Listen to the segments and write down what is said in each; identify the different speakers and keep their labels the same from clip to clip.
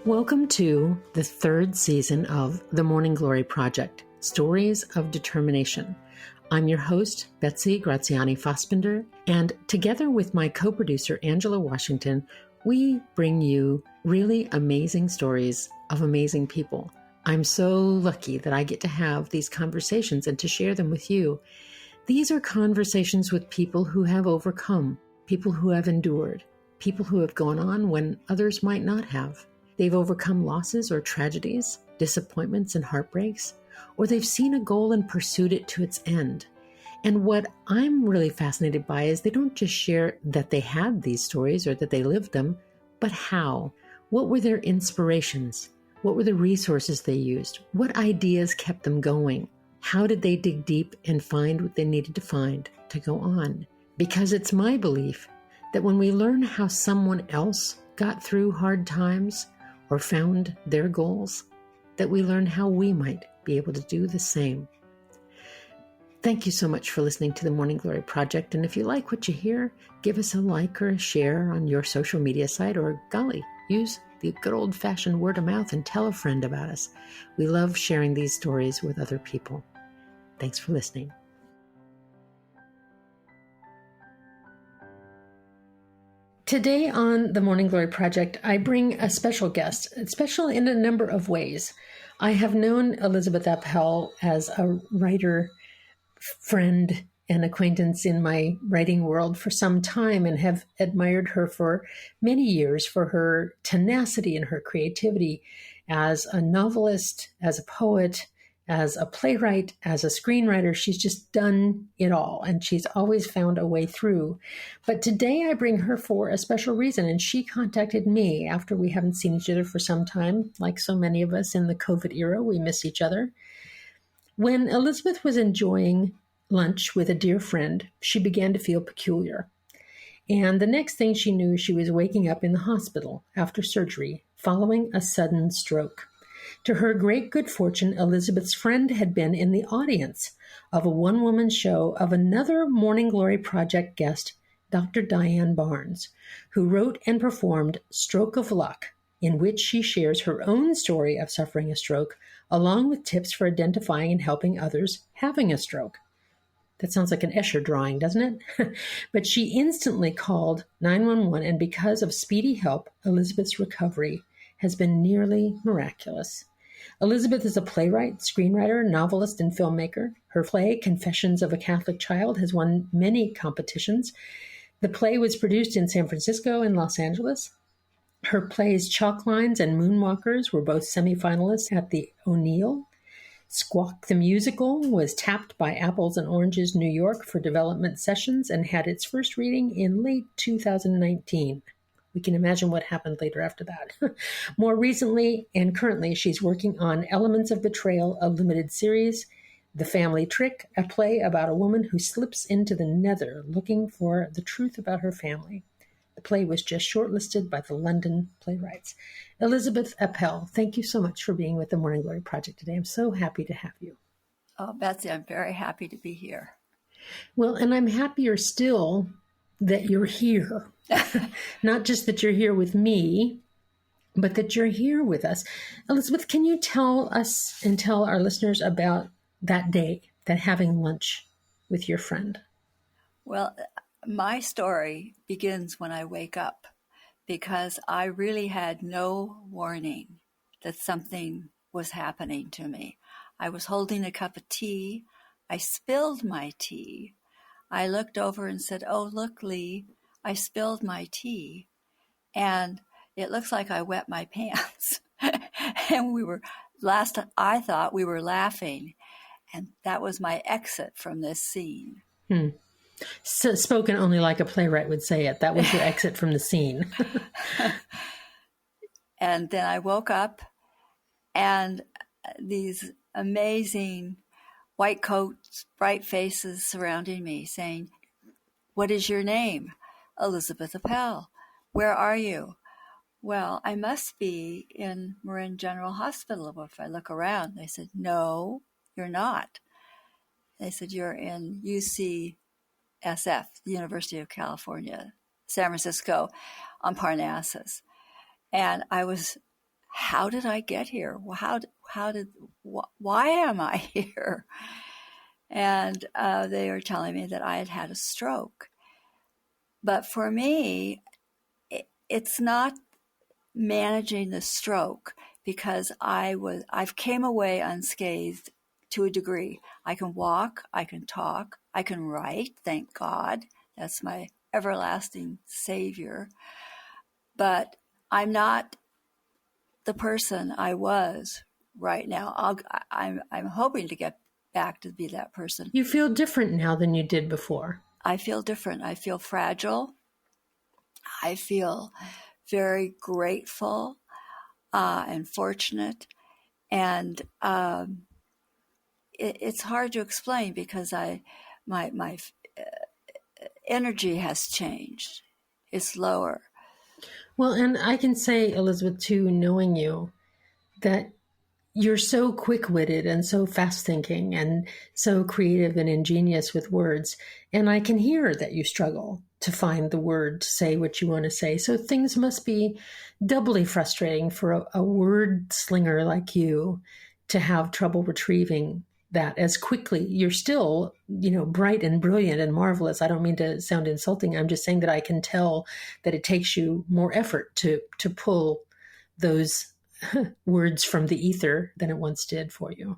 Speaker 1: Welcome to the third season of The Morning Glory Project, Stories of Determination. I'm your host, Betsy Graziani Fassbender, and together with my co-producer, Angela Washington, we bring you really amazing stories of amazing people. I'm so lucky that I get to have these conversations and to share them with you. These are conversations with people who have overcome, people who have endured, people who have gone on when others might not have. They've overcome losses or tragedies, disappointments and heartbreaks, or they've seen a goal and pursued it to its end. And what I'm really fascinated by is they don't just share that they had these stories or that they lived them, but how. What were their inspirations? What were the resources they used? What ideas kept them going? How did they dig deep and find what they needed to find to go on? Because it's my belief that when we learn how someone else got through hard times or found their goals, that we learn how we might be able to do the same. Thank you so much for listening to the Morning Glory Project. And if you like what you hear, give us a like or a share on your social media site, or golly, use the good old-fashioned word of mouth and tell a friend about us. We love sharing these stories with other people. Thanks for listening. Today on the Morning Glory Project, I bring a special guest, special in a number of ways. I have known Elizabeth Appell as a writer, friend, and acquaintance in my writing world for some time and have admired her for many years for her tenacity and her creativity as a novelist, as a poet, as a playwright, as a screenwriter. She's just done it all, and she's always found a way through. But today I bring her for a special reason, and she contacted me after we haven't seen each other for some time. Like so many of us in the COVID era, we miss each other. When Elizabeth was enjoying lunch with a dear friend, she began to feel peculiar. And the next thing she knew, she was waking up in the hospital after surgery following a sudden stroke. To her great good fortune, Elizabeth's friend had been in the audience of a one-woman show of another Morning Glory Project guest, Dr. Diane Barns, who wrote and performed Stroke of Luck, in which she shares her own story of suffering a stroke, along with tips for identifying and helping others having a stroke. That sounds like an Escher drawing, doesn't it? But she instantly called 911, and because of speedy help, Elizabeth's recovery has been nearly miraculous. Elizabeth is a playwright, screenwriter, novelist, and filmmaker. Her play, Confessions of a Catholic Child, has won many competitions. The play was produced in San Francisco and Los Angeles. Her plays Chalk Lines and Moonwalkers were both semi-finalists at the O'Neill. Squawk the Musical was tapped by Apples and Oranges New York for development sessions and had its first reading in late 2019. We can imagine what happened later after that. More recently and currently, she's working on Elements of Betrayal, a limited series, The Family Trick, a play about a woman who slips into the Nether looking for the truth about her family. The play was just shortlisted by the London Playwrights. Elizabeth Appell, thank you so much for being with the Morning Glory Project today. I'm so happy to have you.
Speaker 2: Oh, Betsy, I'm very happy to be here.
Speaker 1: Well, and I'm happier still that you're here. Not just that you're here with me, but that you're here with us. Elizabeth, can you tell us and tell our listeners about that day, that having lunch with your friend?
Speaker 2: Well, my story begins when I wake up, because I really had no warning that something was happening to me. I was holding a cup of tea. I spilled my tea. I looked over and said, "Oh, look, Lee, I spilled my tea." And it looks like I wet my pants. And I thought we were laughing. And that was my exit from this scene.
Speaker 1: So, spoken only like a playwright would say it. That was your exit from the scene.
Speaker 2: And then I woke up, and these amazing white coats, bright faces surrounding me saying, "What is your name?" "Elizabeth Appell." "Where are you?" "Well, I must be in Marin General Hospital." If I look around, they said, "No, you're not." They said, "You're in UCSF, the University of California, San Francisco, on Parnassus." And I was how did I get here? Why am I here? And they were telling me that I had had a stroke. But for me, it's not managing the stroke, because I've came away unscathed to a degree. I can walk, I can talk, I can write, thank God. That's my everlasting savior. But I'm not the person I was right now. I'm hoping to get back to be that person.
Speaker 1: You feel different now than you did before.
Speaker 2: I feel different. I feel fragile. I feel very grateful and fortunate. And it's hard to explain, because my energy has changed. It's lower.
Speaker 1: Well, and I can say, Elizabeth, too, knowing you, that you're so quick-witted and so fast-thinking and so creative and ingenious with words. And I can hear that you struggle to find the word to say what you want to say. So things must be doubly frustrating for a word slinger like you to have trouble retrieving that as quickly. You're still, bright and brilliant and marvelous. I don't mean to sound insulting. I'm just saying that I can tell that it takes you more effort to pull those words from the ether than it once did for you.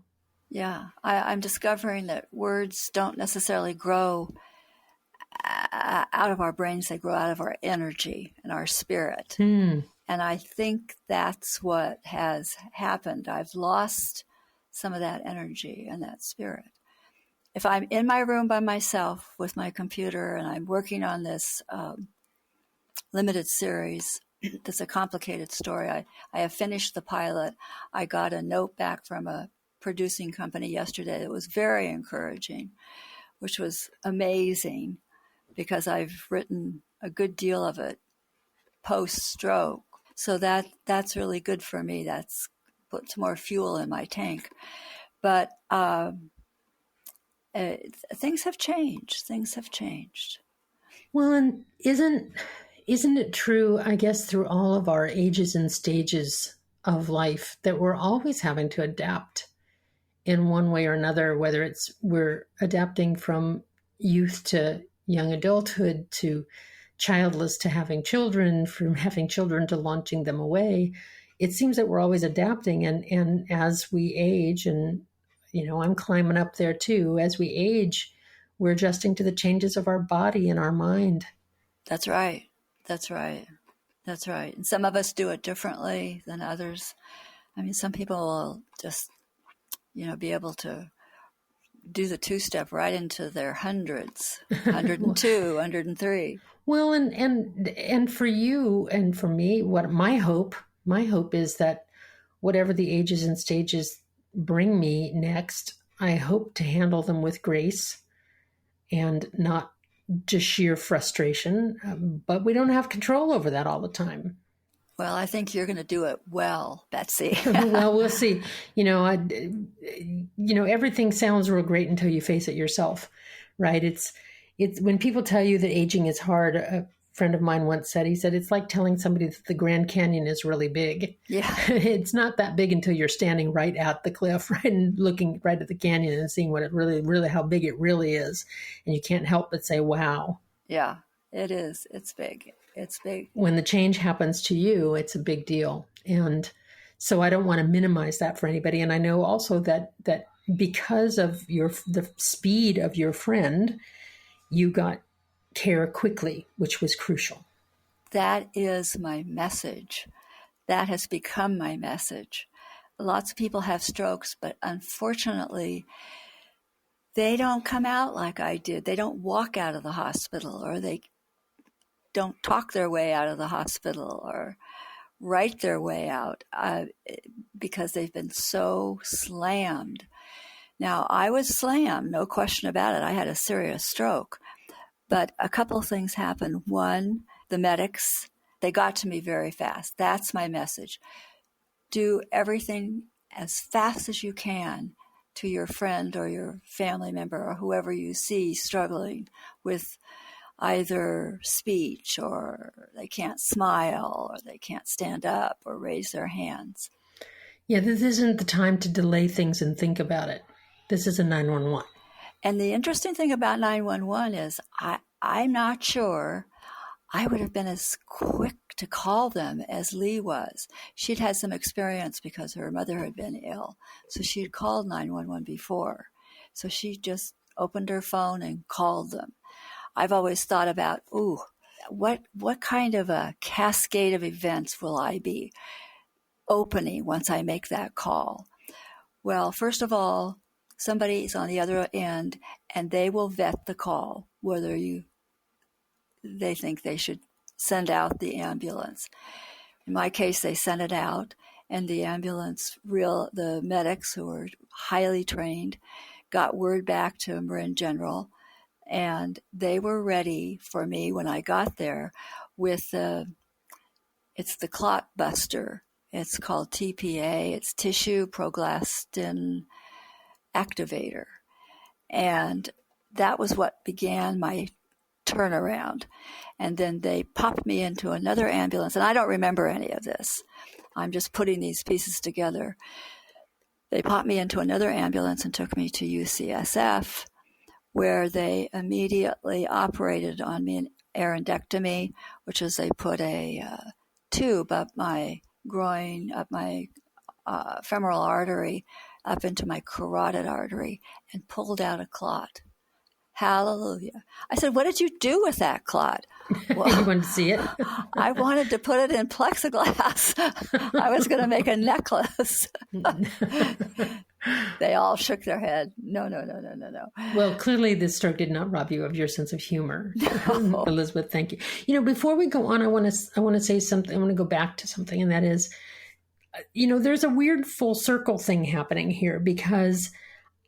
Speaker 2: Yeah, I'm discovering that words don't necessarily grow out of our brains. They grow out of our energy and our spirit. And I think that's what has happened. I've lost some of that energy and that spirit. If I'm in my room by myself with my computer and I'm working on this limited series, that's a complicated story. I have finished the pilot. I got a note back from a producing company yesterday that was very encouraging, which was amazing, because I've written a good deal of it post-stroke. So that's really good for me. That's puts more fuel in my tank. But things have changed. Things have changed.
Speaker 1: Well, and isn't it true, I guess, through all of our ages and stages of life, that we're always having to adapt in one way or another, whether it's we're adapting from youth to young adulthood, to childless to having children, from having children to launching them away. It seems that we're always adapting. And as we age, and, I'm climbing up there too, as we age, we're adjusting to the changes of our body and our mind.
Speaker 2: That's right. That's right. That's right. And some of us do it differently than others. I mean, some people will just, be able to do the two-step right into their hundreds, 102, 103.
Speaker 1: Well, and for you and for me, what my hope is that whatever the ages and stages bring me next, I hope to handle them with grace and not just sheer frustration. But we don't have control over that all the time.
Speaker 2: Well, I think you're going to do it well, Betsy.
Speaker 1: Well, we'll see. Everything sounds real great until you face it yourself, right? It's when people tell you that aging is hard. A friend of mine once said, he said, it's like telling somebody that the Grand Canyon is really big.
Speaker 2: Yeah.
Speaker 1: It's not that big until you're standing right at the cliff, right, and looking right at the canyon and seeing what it really, how big it really is. And you can't help but say, wow.
Speaker 2: Yeah, it is. It's big. It's big.
Speaker 1: When the change happens to you, it's a big deal. And so I don't want to minimize that for anybody. And I know also that because of the speed of your friend, you got care quickly, which was crucial.
Speaker 2: That is my message. That has become my message. Lots of people have strokes, but unfortunately, they don't come out like I did. They don't walk out of the hospital, or they don't talk their way out of the hospital, or write their way out because they've been so slammed. Now, I was slammed, no question about it. I had a serious stroke. But a couple of things happened. One, the medics, they got to me very fast. That's my message. Do everything as fast as you can to your friend or your family member or whoever you see struggling with either speech, or they can't smile, or they can't stand up or raise their hands.
Speaker 1: Yeah, this isn't the time to delay things and think about it. This is a 911.
Speaker 2: And the interesting thing about 911 is I'm not sure I would have been as quick to call them as Lee was. She'd had some experience because her mother had been ill. So she had called 911 before. So she just opened her phone and called them. I've always thought about, what kind of a cascade of events will I be opening once I make that call? Well, first of all, somebody's on the other end, and they will vet the call, whether they think they should send out the ambulance. In my case, they sent it out, and the the medics, who were highly trained, got word back to Marin General, and they were ready for me when I got there with it's the clot buster. It's called TPA. It's tissue proglastin activator. And that was what began my turnaround. And then they popped me into another ambulance. And I don't remember any of this. I'm just putting these pieces together. They popped me into another ambulance and took me to UCSF, where they immediately operated on me, an aorundectomy, which is they put a tube up my groin, up my femoral artery, up into my carotid artery, and pulled out a clot. Hallelujah. I said, what did you do with that clot?
Speaker 1: Well, you wanted to see it?
Speaker 2: I wanted to put it in plexiglass. I was going to make a necklace. They all shook their head. No.
Speaker 1: Well, clearly this stroke did not rob you of your sense of humor. No. Elizabeth, thank you. Before we go on, I want to say something. I want to go back to something, and that is, there's a weird full circle thing happening here, because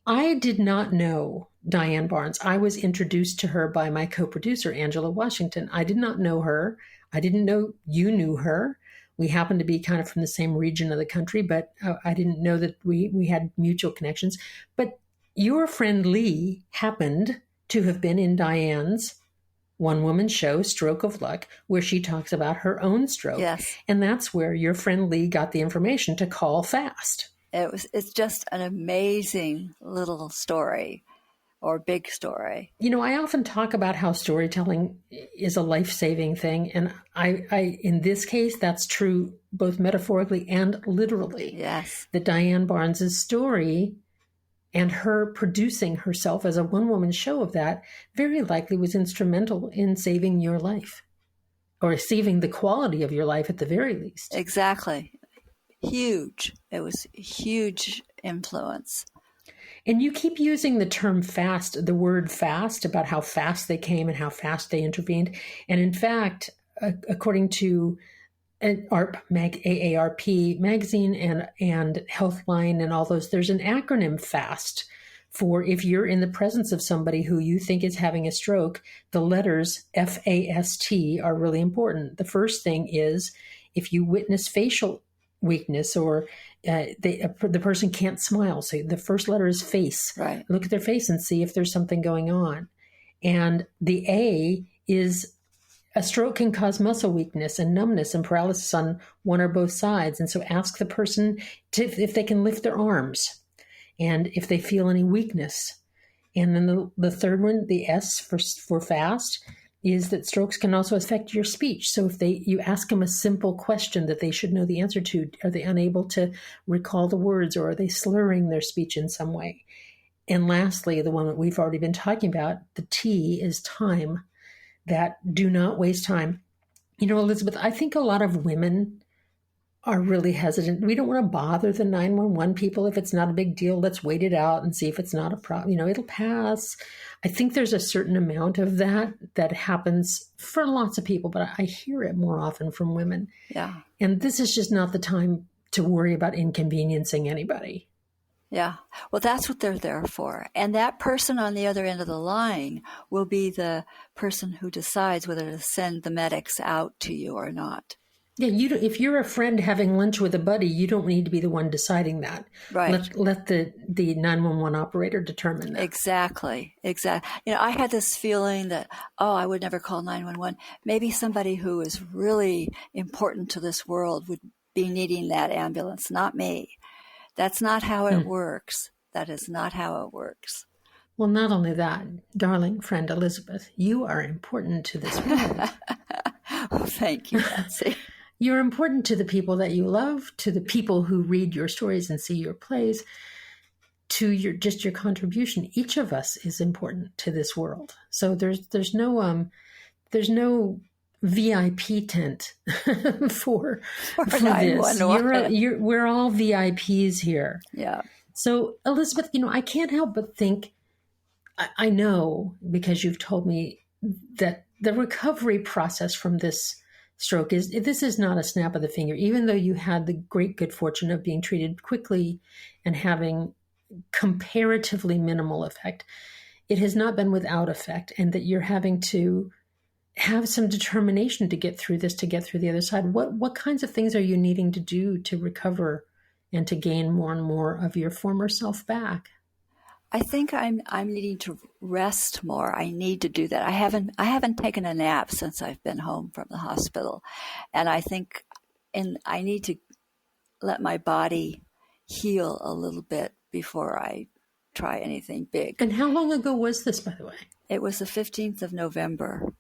Speaker 1: I did not know Diane Barns. I was introduced to her by my co-producer, Angela Washington. I did not know her. I didn't know you knew her. We happened to be kind of from the same region of the country, but I didn't know that we had mutual connections. But your friend Lee happened to have been in Diane's one-woman show, Stroke of Luck, where she talks about her own stroke.
Speaker 2: Yes.
Speaker 1: And that's where your friend Lee got the information to call fast.
Speaker 2: It's just an amazing little story, or big story.
Speaker 1: I often talk about how storytelling is a life-saving thing. And I in this case, that's true both metaphorically and literally.
Speaker 2: Yes.
Speaker 1: That Diane Barnes' story and her producing herself as a one-woman show of that very likely was instrumental in saving your life, or saving the quality of your life at the very least.
Speaker 2: Exactly. Huge. It was a huge influence.
Speaker 1: And you keep using the term fast, the word fast, about how fast they came and how fast they intervened. And in fact, according to AARP magazine and Healthline and all those, there's an acronym FAST for if you're in the presence of somebody who you think is having a stroke. The letters FAST are really important. The first thing is if you witness facial weakness, or the person can't smile. So the first letter is face.
Speaker 2: Right.
Speaker 1: Look at their face and see if there's something going on. And the A is a stroke can cause muscle weakness and numbness and paralysis on one or both sides. And so ask the person if they can lift their arms and if they feel any weakness. And then the third one, the S for fast, is that strokes can also affect your speech. So if you ask them a simple question that they should know the answer to, are they unable to recall the words, or are they slurring their speech in some way? And lastly, the one that we've already been talking about, the T is time, that do not waste time. Elizabeth, I think a lot of women are really hesitant. We don't want to bother the 911 people if it's not a big deal. Let's wait it out and see if it's not a problem. It'll pass. I think there's a certain amount of that happens for lots of people, but I hear it more often from women.
Speaker 2: Yeah.
Speaker 1: And this is just not the time to worry about inconveniencing anybody.
Speaker 2: Yeah. Well, that's what they're there for. And that person on the other end of the line will be the person who decides whether to send the medics out to you or not.
Speaker 1: Yeah, if you're a friend having lunch with a buddy, you don't need to be the one deciding that.
Speaker 2: Right.
Speaker 1: Let the 911 operator determine that.
Speaker 2: Exactly. I had this feeling that, I would never call 911. Maybe somebody who is really important to this world would be needing that ambulance, not me. That's not how it works. That is not how it works.
Speaker 1: Well, not only that, darling friend Elizabeth, you are important to this world.
Speaker 2: Oh, thank you, Betsy.
Speaker 1: You're important to the people that you love, to the people who read your stories and see your plays, to your contribution. Each of us is important to this world. So there's no VIP tent for this. We're all VIPs here.
Speaker 2: Yeah.
Speaker 1: So Elizabeth, I can't help but think, I know because you've told me that the recovery process from this stroke this is not a snap of the finger, even though you had the great good fortune of being treated quickly and having comparatively minimal effect. It has not been without effect, and that you're having to have some determination to get through this, to get through the other side. What kinds of things are you needing to do to recover and to gain more and more of your former self back?
Speaker 2: I think I'm needing to rest more. I need to do that. I haven't taken a nap since I've been home from the hospital, and I think I need to let my body heal a little bit before I try anything big.
Speaker 1: And how long ago was this, by the way?
Speaker 2: It was the 15th of November.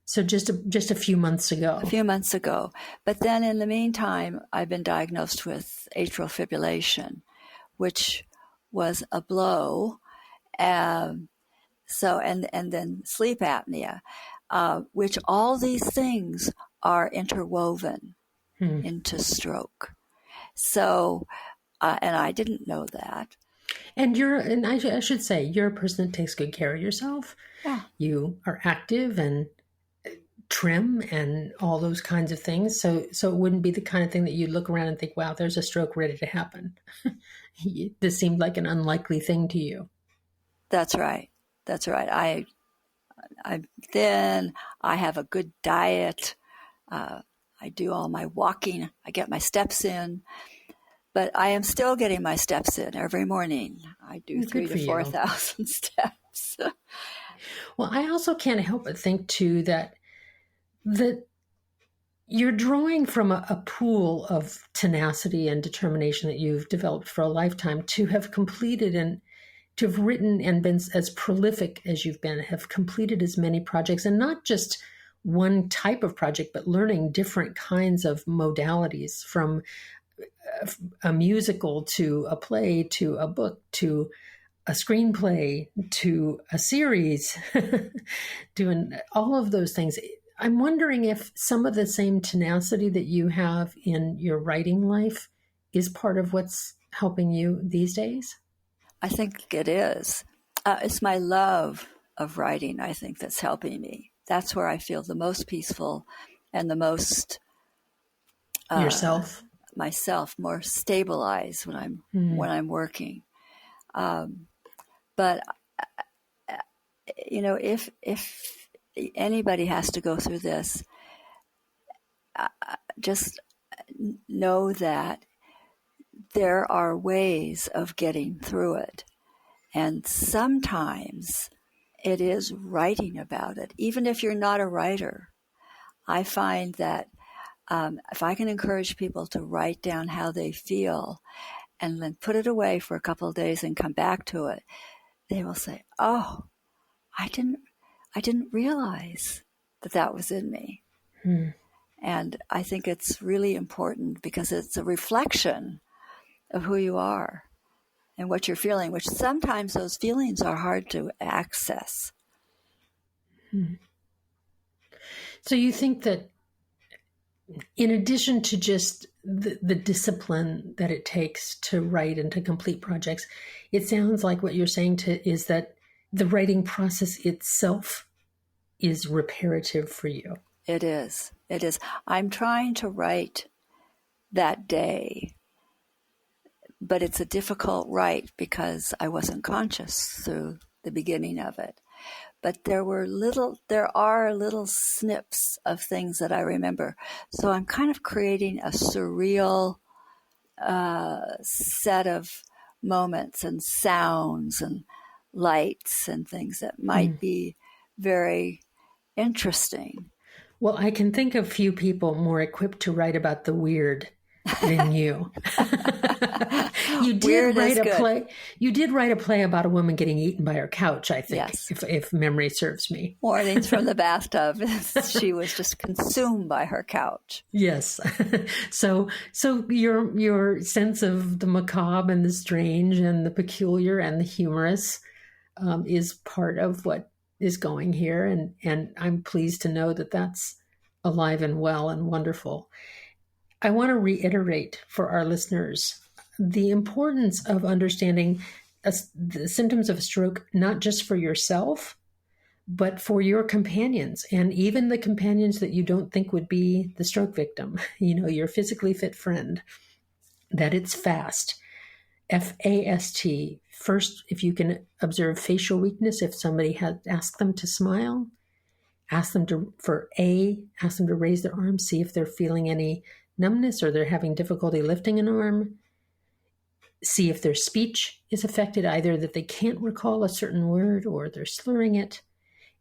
Speaker 1: So just a few months ago.
Speaker 2: A few months ago. But then in the meantime, I've been diagnosed with atrial fibrillation, which was a blow. And then sleep apnea, which all these things are interwoven into stroke. So, and I didn't know that.
Speaker 1: And I should say, you're a person that takes good care of yourself.
Speaker 2: Yeah.
Speaker 1: You are active and trim and all those kinds of things. So it wouldn't be the kind of thing that you look around and think, wow, there's a stroke ready to happen. This seemed like an unlikely thing to you.
Speaker 2: That's right. I'm thin. I have a good diet. I do all my walking. I get my steps in. But I am still getting my steps in every morning. I do 3,000 to 4,000 steps.
Speaker 1: Well, I also can't help but think, too, that you're drawing from a pool of tenacity and determination that you've developed for a lifetime to have completed and to have written and been as prolific as you've been, have completed as many projects, and not just one type of project, but learning different kinds of modalities, from a musical to a play to a book to a screenplay to a series, doing all of those things. I'm wondering if some of the same tenacity that you have in your writing life is part of what's helping you these days.
Speaker 2: I think it is. It's my love of writing, I think, that's helping me. That's where I feel the most peaceful and the most myself more stabilized when I'm working. But if anybody has to go through this, just know that there are ways of getting through it. And sometimes it is writing about it. Even if you're not a writer, I find that if I can encourage people to write down how they feel and then put it away for a couple of days and come back to it, they will say, oh, I didn't realize that was in me. And I think it's really important because it's a reflection of who you are and what you're feeling, which sometimes those feelings are hard to access.
Speaker 1: So you think that in addition to just the discipline that it takes to write and to complete projects, it sounds like what you're saying is that the writing process itself is reparative for you.
Speaker 2: It is. I'm trying to write that day, but it's a difficult write because I wasn't conscious through the beginning of it. but there are little snips of things that I remember. So I'm kind of creating a surreal set of moments and sounds and lights and things that might be very interesting.
Speaker 1: Well, I can think of few people more equipped to write about the weird than you. You did write a play. You did write a play about a woman getting eaten by her couch, I think,
Speaker 2: yes.
Speaker 1: if memory serves me.
Speaker 2: Mornings from the bathtub. She was just consumed by her couch.
Speaker 1: Yes. So your sense of the macabre and the strange and the peculiar and the humorous is part of what is going here. And I'm pleased to know that that's alive and well and wonderful. I want to reiterate for our listeners the importance of understanding the symptoms of a stroke, not just for yourself, but for your companions, and even the companions that you don't think would be the stroke victim, your physically fit friend, that it's FAST, F-A-S-T. First, if you can observe facial weakness, if somebody had asked them to smile, ask them to raise their arm, see if they're feeling any numbness or they're having difficulty lifting an arm. See if their speech is affected, either that they can't recall a certain word or they're slurring it.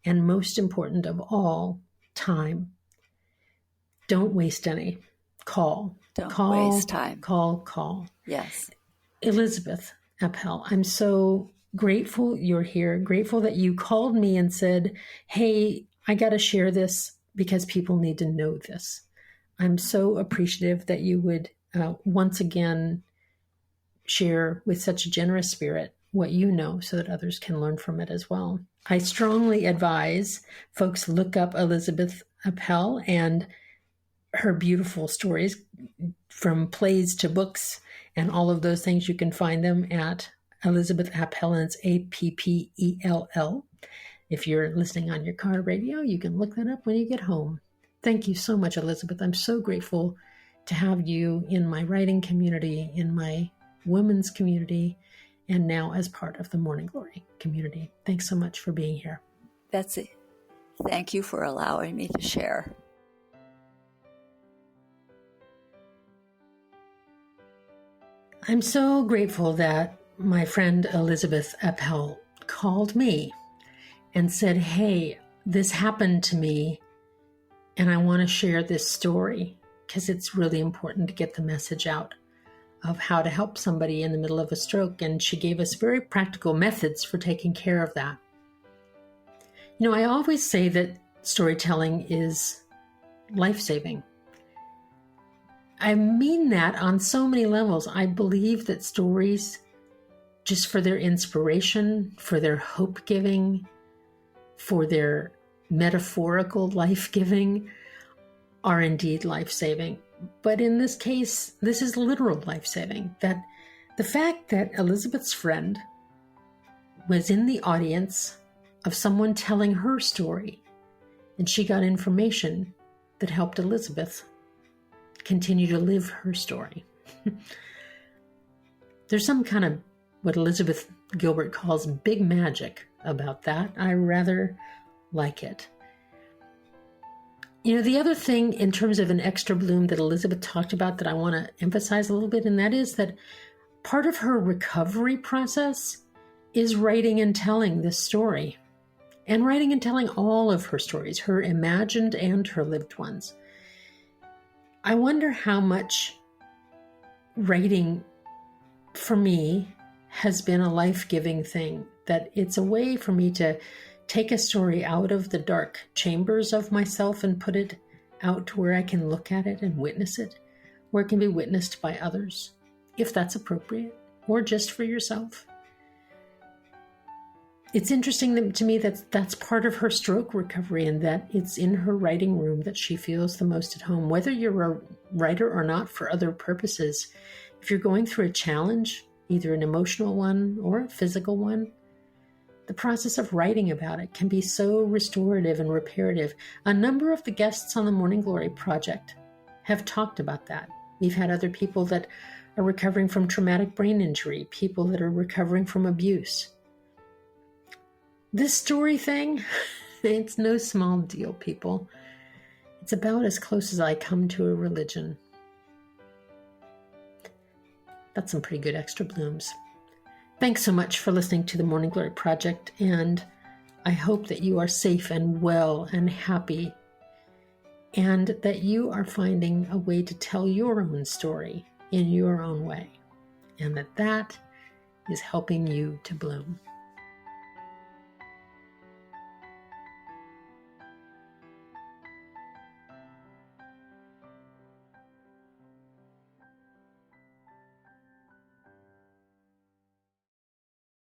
Speaker 1: And most important of all, time. Don't waste any. Call.
Speaker 2: Don't waste time.
Speaker 1: Call.
Speaker 2: Yes.
Speaker 1: Elizabeth Appell, I'm so grateful you're here. Grateful that you called me and said, hey, I got to share this because people need to know this. I'm so appreciative that you would once again share with such a generous spirit what you know so that others can learn from it as well. I strongly advise folks look up Elizabeth Appell and her beautiful stories, from plays to books and all of those things. You can find them at Elizabeth Appell, and it's Appell. If you're listening on your car radio, you can look that up when you get home. Thank you so much, Elizabeth. I'm so grateful to have you in my writing community, in my women's community, and now as part of the Morning Glory community. Thanks so much for being here.
Speaker 2: Betsy, thank you for allowing me to share.
Speaker 1: I'm so grateful that my friend Elizabeth Appell called me and said, hey, this happened to me, and I want to share this story because it's really important to get the message out of how to help somebody in the middle of a stroke. And she gave us very practical methods for taking care of that. I always say that storytelling is life-saving. I mean that on so many levels. I believe that stories, just for their inspiration, for their hope-giving, for their metaphorical life-giving, are indeed life-saving. But in this case, this is literal life-saving. That the fact that Elizabeth's friend was in the audience of someone telling her story, and she got information that helped Elizabeth continue to live her story. There's some kind of what Elizabeth Gilbert calls big magic about that. I rather like it. The other thing in terms of an extra bloom that Elizabeth talked about that I want to emphasize a little bit, and that is that part of her recovery process is writing and telling this story, and writing and telling all of her stories, her imagined and her lived ones. I wonder how much writing for me has been a life-giving thing, that it's a way for me to take a story out of the dark chambers of myself and put it out to where I can look at it and witness it, where it can be witnessed by others, if that's appropriate, or just for yourself. It's interesting to me that that's part of her stroke recovery, and that it's in her writing room that she feels the most at home. Whether you're a writer or not for other purposes, if you're going through a challenge, either an emotional one or a physical one, the process of writing about it can be so restorative and reparative. A number of the guests on the Morning Glory Project have talked about that. We've had other people that are recovering from traumatic brain injury, people that are recovering from abuse. This story thing, it's no small deal, people. It's about as close as I come to a religion. That's some pretty good extra blooms. Thanks so much for listening to the Morning Glory Project, and I hope that you are safe and well and happy, and that you are finding a way to tell your own story in your own way, and that is helping you to bloom.